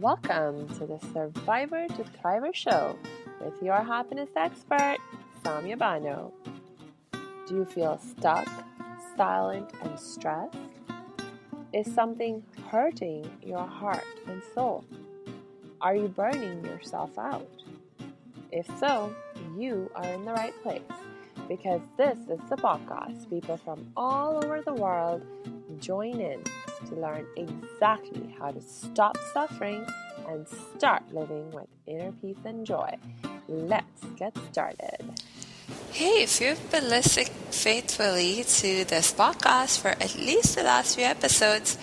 Welcome to the Survivor to Thriver show with your happiness expert, Samia Bano. Do you feel stuck, silent, and stressed? Is something hurting your heart and soul? Are you burning yourself out? If so, you are in the right place because this is the podcast people from all over the world join in to learn exactly how to stop suffering and start living with inner peace and joy. Let's get started. Hey, if you've been listening faithfully to this podcast for at least the last few episodes,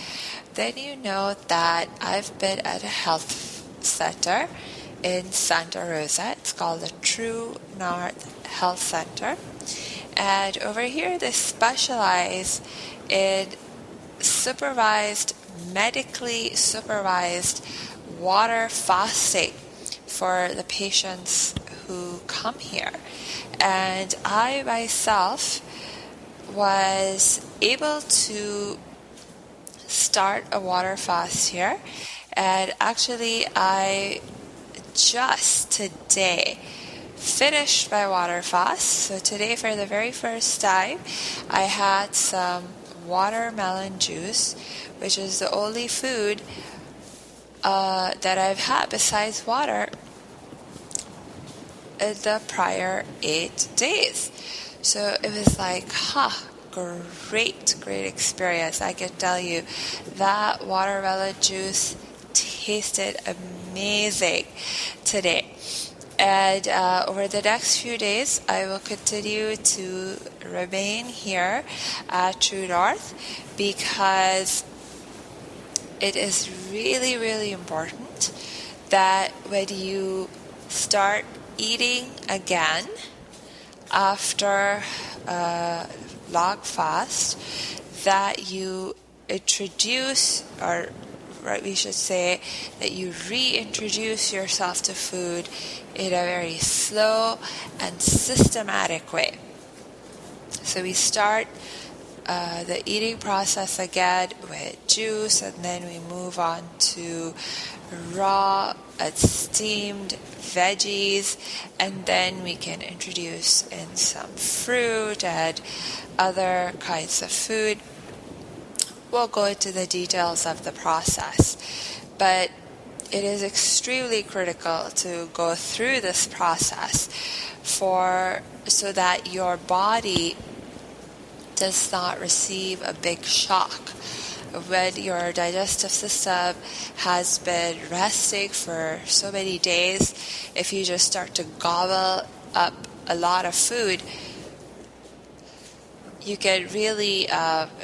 then you know that I've been at a health center in Santa Rosa. It's called the True North Health Center. And over here, they specialize in medically supervised water fasting for the patients who come here. And I myself was able to start a water fast here. And actually, I just today finished my water fast. So today, for the very first time, I had some watermelon juice, which is the only food that I've had besides water in the prior 8 days. So it was like, great experience. I can tell you that watermelon juice tasted amazing today. And over the next few days, I will continue to remain here at True North because it is really, really important that when you start eating again after a long fast, that you introduce, or we should say that you reintroduce yourself to food in a very slow and systematic way. So we start the eating process again with juice, and then we move on to raw and steamed veggies, and then we can introduce in some fruit and other kinds of food. We'll go into the details of the process, but it is extremely critical to go through this process so that your body does not receive a big shock. When your digestive system has been resting for so many days, if you just start to gobble up a lot of food, you can really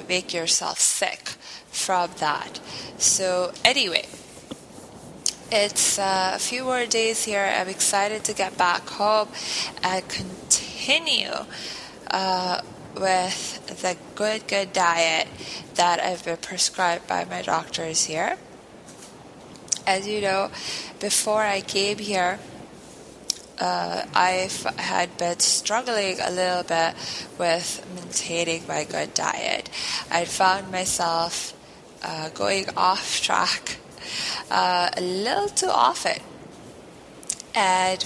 make yourself sick from that. So anyway, it's a few more days here. I'm excited to get back home and continue with the good diet that I've been prescribed by my doctors here. As you know, before I came here, I had been struggling a little bit with maintaining my good diet. I found myself going off track a little too often, and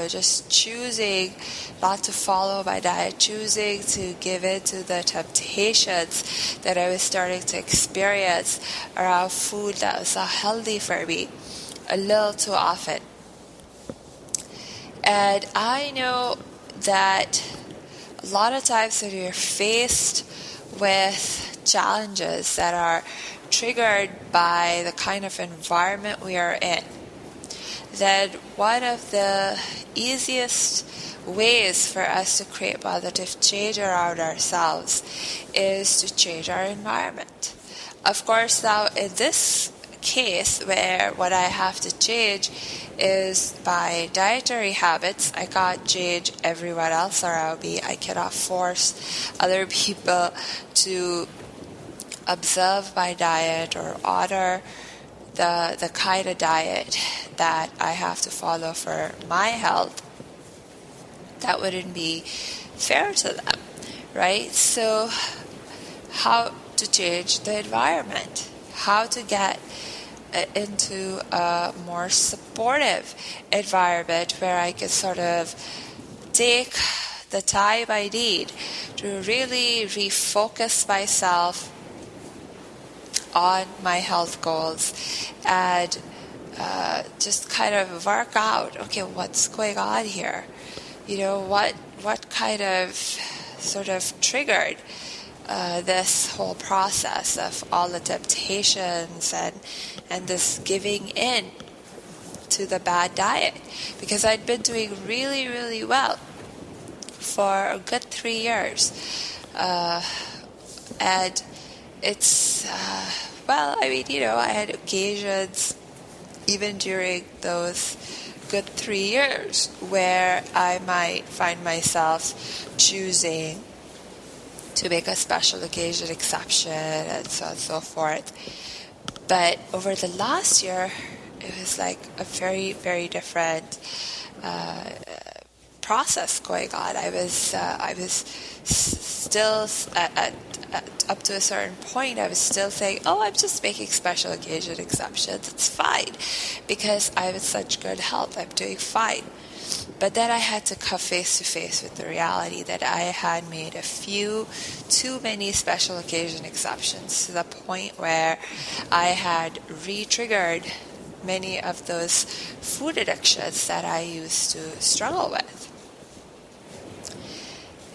just choosing not to follow my diet, choosing to give in to the temptations that I was starting to experience around food that was not healthy for me a little too often. And I know that a lot of times when you're faced with challenges that are triggered by the kind of environment we are in, then one of the easiest ways for us to create positive change around ourselves is to change our environment. Of course, now in this case, where what I have to change is my dietary habits, I can't change everyone else around me. I cannot force other people to observe my diet or honor the kind of diet that I have to follow for my health. That wouldn't be fair to them, right? So how to change the environment, how to get into a more supportive environment where I could sort of take the time I need to really refocus myself on my health goals and just kind of work out, okay, what's going on here? What kind of sort of triggered this whole process of all the temptations and this giving in to the bad diet, because I'd been doing really, really well for a good 3 years. And it's, I had occasions even during those good 3 years where I might find myself choosing to make a special occasion exception and so on and so forth. But over the last year, it was like a very, very different process going on. I was still at up to a certain point, I was still saying, oh, I'm just making special occasion exceptions. It's fine because I'm in such good health. I'm doing fine. But then I had to come face to face with the reality that I had made a few too many special occasion exceptions to the point where I had re-triggered many of those food addictions that I used to struggle with.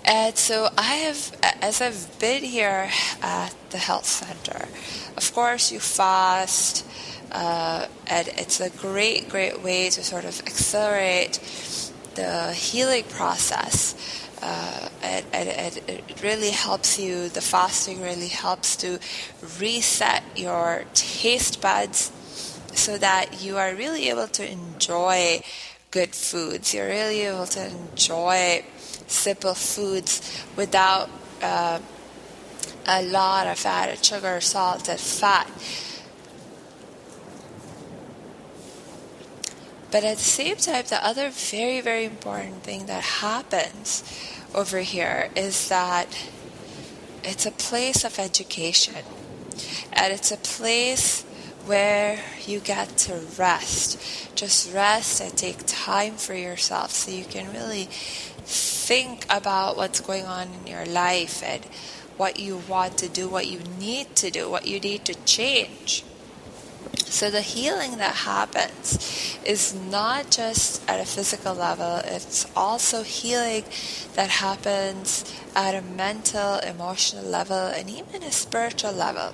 And so as I've been here at the health center, of course you fast, and it's a great, great way to sort of accelerate the healing process. And it really helps you, the fasting really helps to reset your taste buds so that you are really able to enjoy good foods. You're really able to enjoy simple foods without a lot of added sugar, salt, and fat. But at the same time, the other very, very important thing that happens over here is that it's a place of education. And it's a place where you get to rest. Just rest and take time for yourself so you can really think about what's going on in your life and what you want to do, what you need to do, what you need to change. So the healing that happens is not just at a physical level, it's also healing that happens at a mental, emotional level, and even a spiritual level.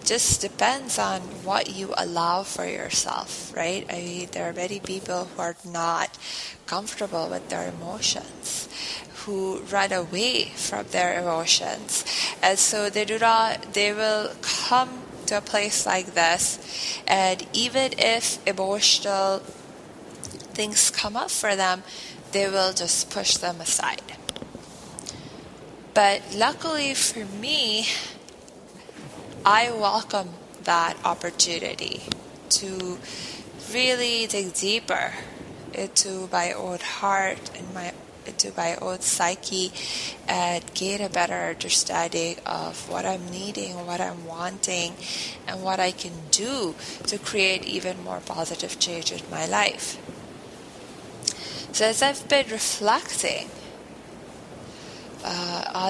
Just depends on what you allow for yourself, right? I mean, there are many people who are not comfortable with their emotions, who run away from their emotions, and so they will come to a place like this, and even if emotional things come up for them, they will just push them aside. But luckily for me, I welcome that opportunity to really dig deeper into my own heart and into my own psyche and gain a better understanding of what I'm needing, what I'm wanting, and what I can do to create even more positive change in my life. So as I've been reflecting on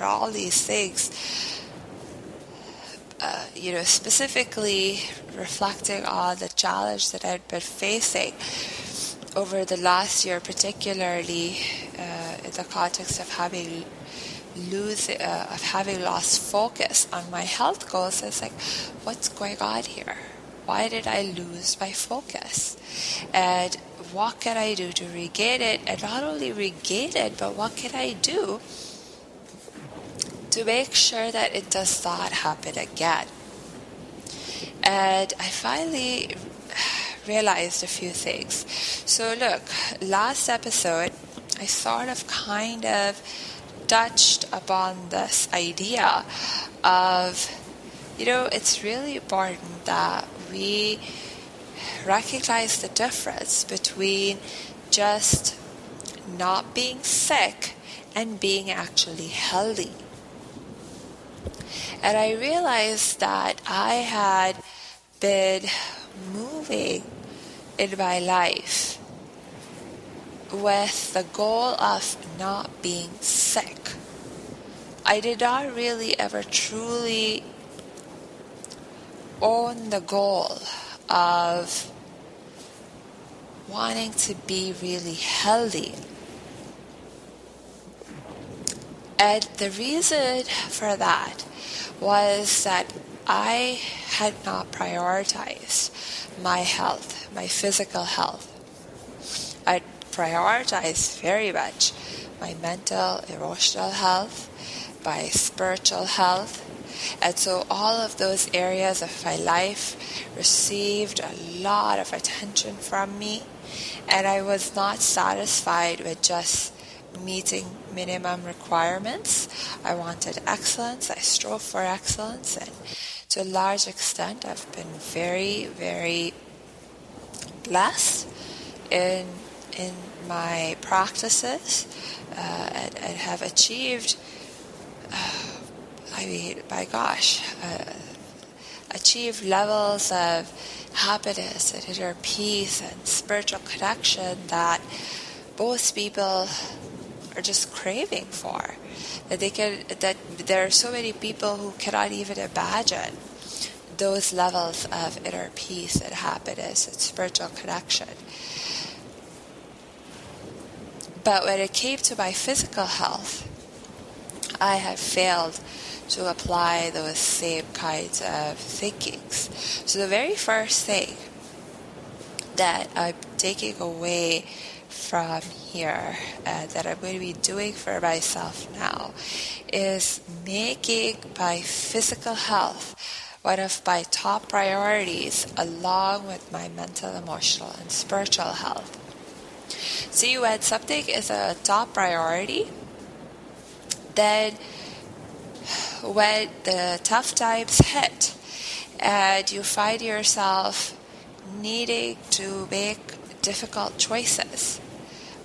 all these things, specifically reflecting on the challenge that I'd been facing over the last year, particularly in the context of having lost focus on my health goals. It's like, what's going on here? Why did I lose my focus? And what can I do to regain it? And not only regain it, but what can I do to make sure that it does not happen again? And I finally realized a few things. So look, last episode, I sort of kind of touched upon this idea of, it's really important that we recognize the difference between just not being sick and being actually healthy. And I realized that I had been moving in my life with the goal of not being sick. I did not really ever truly own the goal of wanting to be really healthy. And the reason for that was that I had not prioritized my health, my physical health. I prioritized very much my mental, emotional health, my spiritual health. And so all of those areas of my life received a lot of attention from me. And I was not satisfied with just meeting minimum requirements. I wanted excellence. I strove for excellence. And to a large extent, I've been very, very blessed in my practices and have achieved, achieved levels of happiness and inner peace and spiritual connection that most people are just craving for. That there are so many people who cannot even imagine those levels of inner peace and happiness and spiritual connection. But when it came to my physical health, I had failed to apply those same kinds of thinkings. So the very first thing that I'm taking away from here that I'm going to be doing for myself now is making my physical health one of my top priorities, along with my mental, emotional, and spiritual health. See, when something is a top priority, then when the tough times hit and you find yourself needing to make difficult choices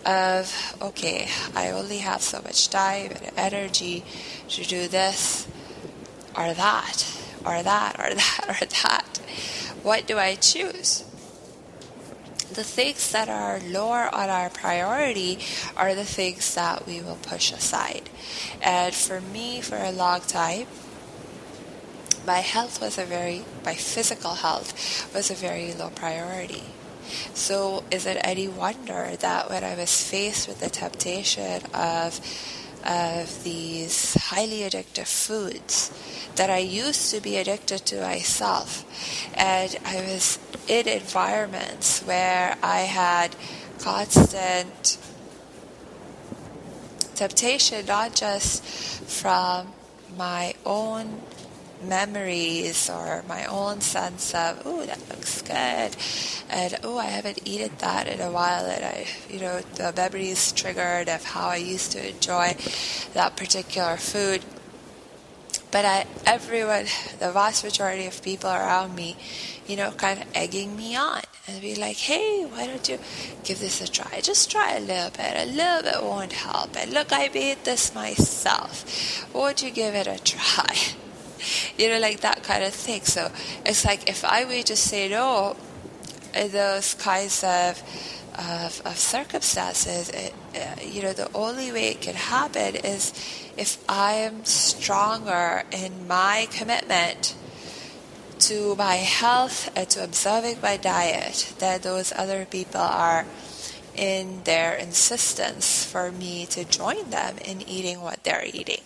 of, okay, I only have so much time and energy to do this or that, or that, or that, or that, what do I choose? The things that are lower on our priority are the things that we will push aside. And for me, for a long time, my physical health was a very low priority. So is it any wonder that when I was faced with the temptation of these highly addictive foods that I used to be addicted to myself, and I was in environments where I had constant temptation, not just from my own memories or my own sense of, oh, that looks good, and oh, I haven't eaten that in a while, and the memories triggered of how I used to enjoy that particular food. But everyone, the vast majority of people around me, kind of egging me on and be like, hey, why don't you give this a try? Just try a little bit won't help. And look, I made this myself. Won't you give it a try? Like that kind of thing. So it's like if I were to say no in those kinds of circumstances, the only way it can happen is if I am stronger in my commitment to my health and to observing my diet than those other people are in their insistence for me to join them in eating what they're eating.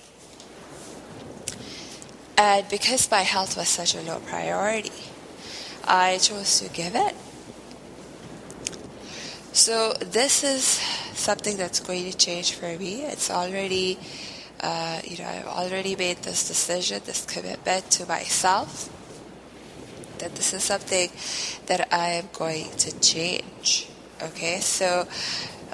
And because my health was such a low priority, I chose to give it. So this is something that's going to change for me. It's already, I've already made this decision, this commitment to myself, that this is something that I am going to change. Okay, so,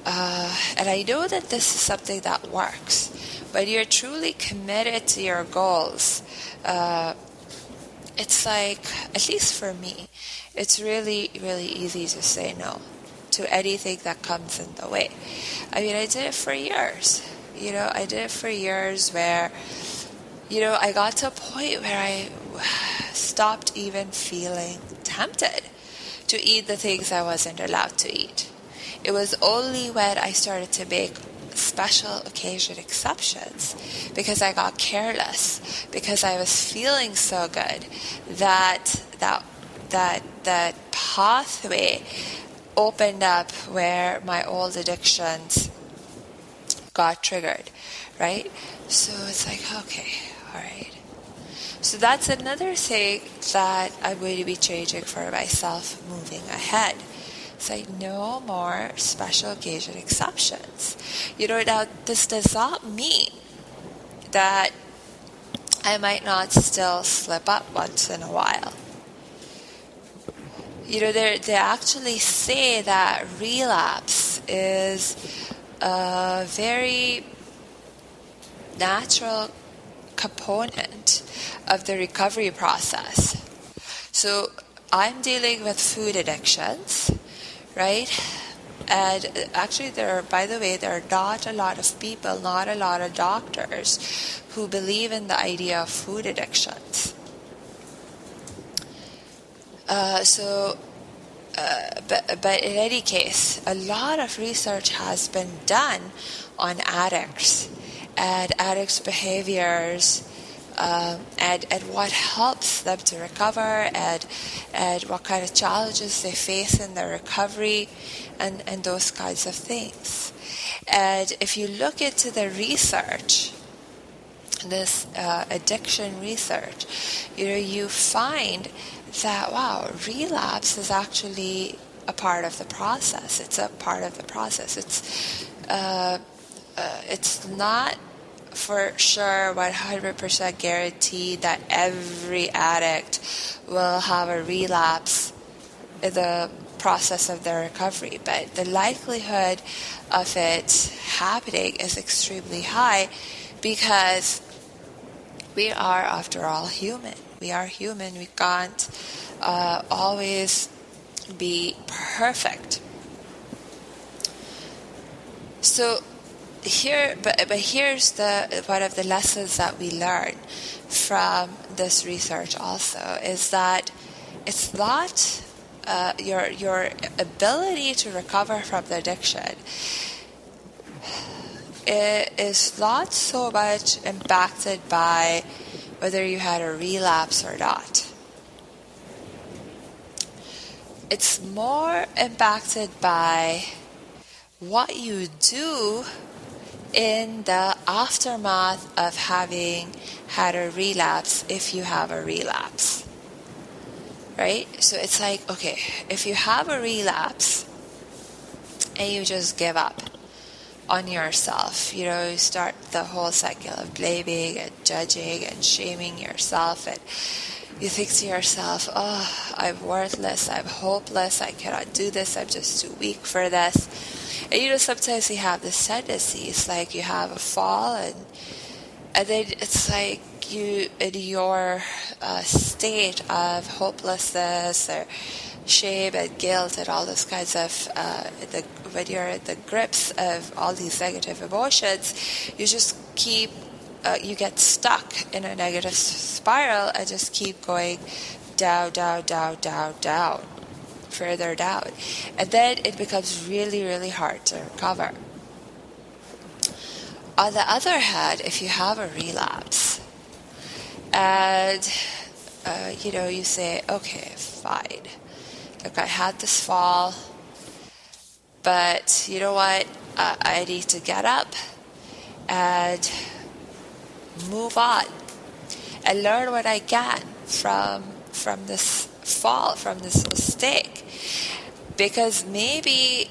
and I know that this is something that works. When you're truly committed to your goals, it's like, at least for me, it's really, really easy to say no to anything that comes in the way. I mean, I did it for years. I did it for years where I got to a point where I stopped even feeling tempted to eat the things I wasn't allowed to eat. It was only when I started to make special occasion exceptions, because I got careless, because I was feeling so good, that pathway opened up where my old addictions got triggered, right? So it's like, okay, all right. So that's another thing that I'm going to be changing for myself moving ahead. It's like no more special occasion exceptions. Now this does not mean that I might not still slip up once in a while. They actually say that relapse is a very natural component of the recovery process. So I'm dealing with food addictions, right? And actually there are not a lot of people, not a lot of doctors who believe in the idea of food addictions. But in any case, a lot of research has been done on addicts and addicts' behaviors, and what helps them to recover, and what kind of challenges they face in their recovery, and those kinds of things. And if you look into the research, this addiction research, you find that, wow, relapse is actually a part of the process. It's a part of the process. It's not for sure 100% guaranteed that every addict will have a relapse in the process of their recovery, but the likelihood of it happening is extremely high, because we are, after all, human. We are human. We can't always be perfect. So here's one of the lessons that we learn from this research also, is that it's not your ability to recover from the addiction. It is not so much impacted by whether you had a relapse or not. It's more impacted by what you do in the aftermath of having had a relapse, if you have a relapse. Right? So it's like, okay, if you have a relapse and you just give up on yourself, you start the whole cycle of blaming and judging and shaming yourself, and you think to yourself, oh, I'm worthless, I'm hopeless, I cannot do this, I'm just too weak for this. And sometimes you have this tendency, it's like you have a fall, and then it's like you, in your state of hopelessness or shame and guilt and all those kinds of, when you're in the grips of all these negative emotions, you just keep, you get stuck in a negative spiral and just keep going down, further down. And then it becomes really, really hard to recover. On the other hand, if you have a relapse and, you say, okay, fine. Look, I had this fall, but you know what? I need to get up and move on and learn what I can from this fall, from this mistake. Because maybe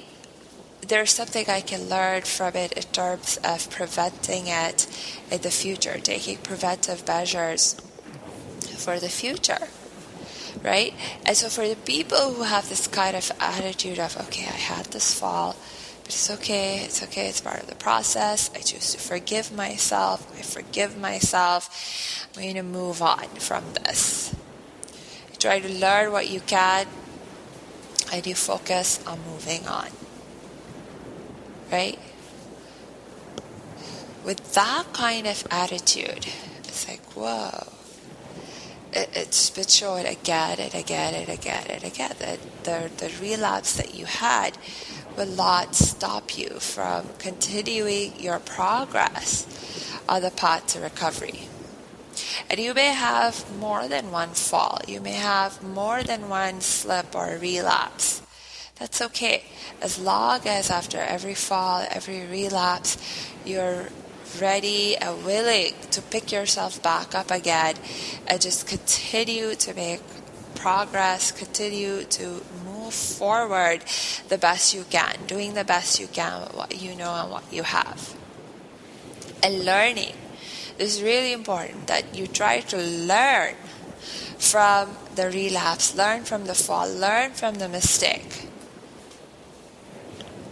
there's something I can learn from it in terms of preventing it in the future, taking preventive measures for the future, right? And so for the people who have this kind of attitude of, okay, I had this fall, but it's okay, it's part of the process, I choose to forgive myself, I'm going to move on from this. You try to learn what you can, and you focus on moving on, right? With that kind of attitude, it's like, whoa. It's been shown again and again and again and again that the relapse that you had will not stop you from continuing your progress on the path to recovery. And you may have more than one fall. You may have more than one slip or relapse. That's okay. As long as after every fall, every relapse, you're ready and willing to pick yourself back up again and just continue to make progress, continue to move forward the best you can, doing the best you can with what you know and what you have. And learning. It's really important that you try to learn from the relapse, learn from the fall, learn from the mistake,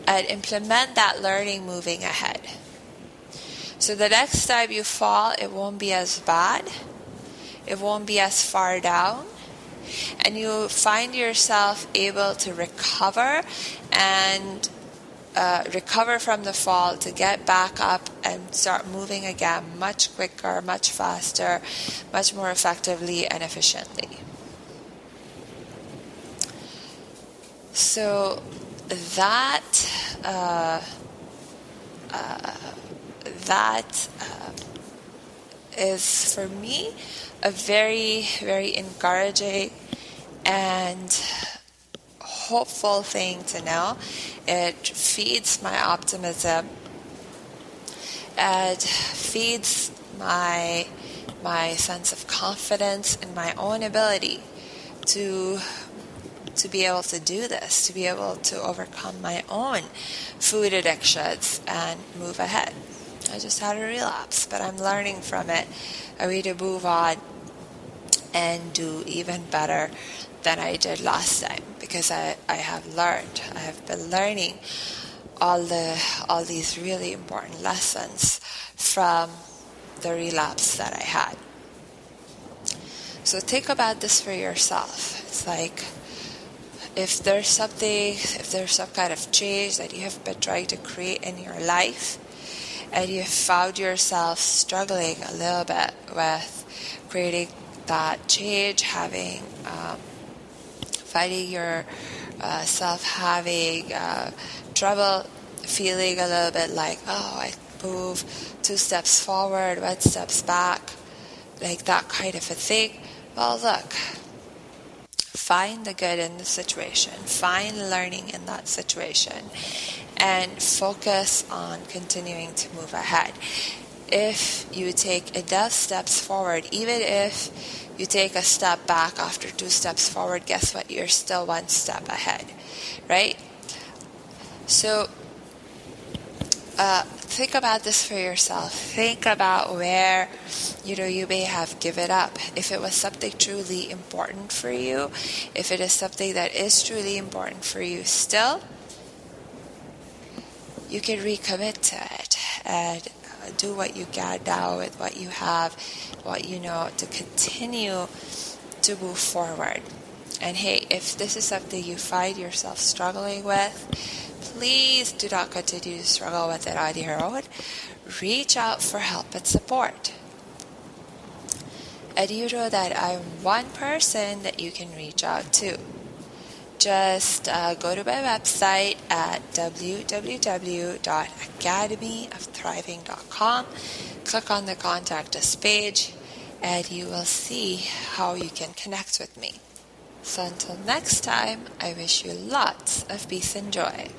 and implement that learning moving ahead. So the next time you fall, it won't be as bad, it won't be as far down, and you find yourself able to recover and recover from the fall, to get back up and start moving again much quicker, much faster, much more effectively and efficiently. So that is for me a very, very encouraging and hopeful thing to know. It feeds my optimism. It feeds my sense of confidence in my own ability to be able to do this, to be able to overcome my own food addictions and move ahead. I just had a relapse, but I'm learning from it. I need to move on and do even better than I did last time, because I have learned. I have been learning all these really important lessons from the relapse that I had. So think about this for yourself. It's like, if there's some kind of change that you have been trying to create in your life, and you found yourself struggling a little bit with creating that change, finding yourself having trouble, feeling a little bit like, oh, I move 2 steps forward, 1 step back, like that kind of a thing. Well, look, find the good in the situation, find learning in that situation, and focus on continuing to move ahead. If you take enough steps forward, even if you take a step back after 2 steps forward, guess what? You're still 1 step ahead, right? So think about this for yourself. Think about where you may have given up. If it was something truly important for you, if it is something that is truly important for you still, you can recommit to it and do what you can now with what you have, what you know, to continue to move forward. And hey, if this is something you find yourself struggling with, please do not continue to struggle with it on your own. Reach out for help and support. And you know that I'm one person that you can reach out to. Just go to my website at www.academyofthriving.com. Click on the Contact Us page, and you will see how you can connect with me. So until next time, I wish you lots of peace and joy.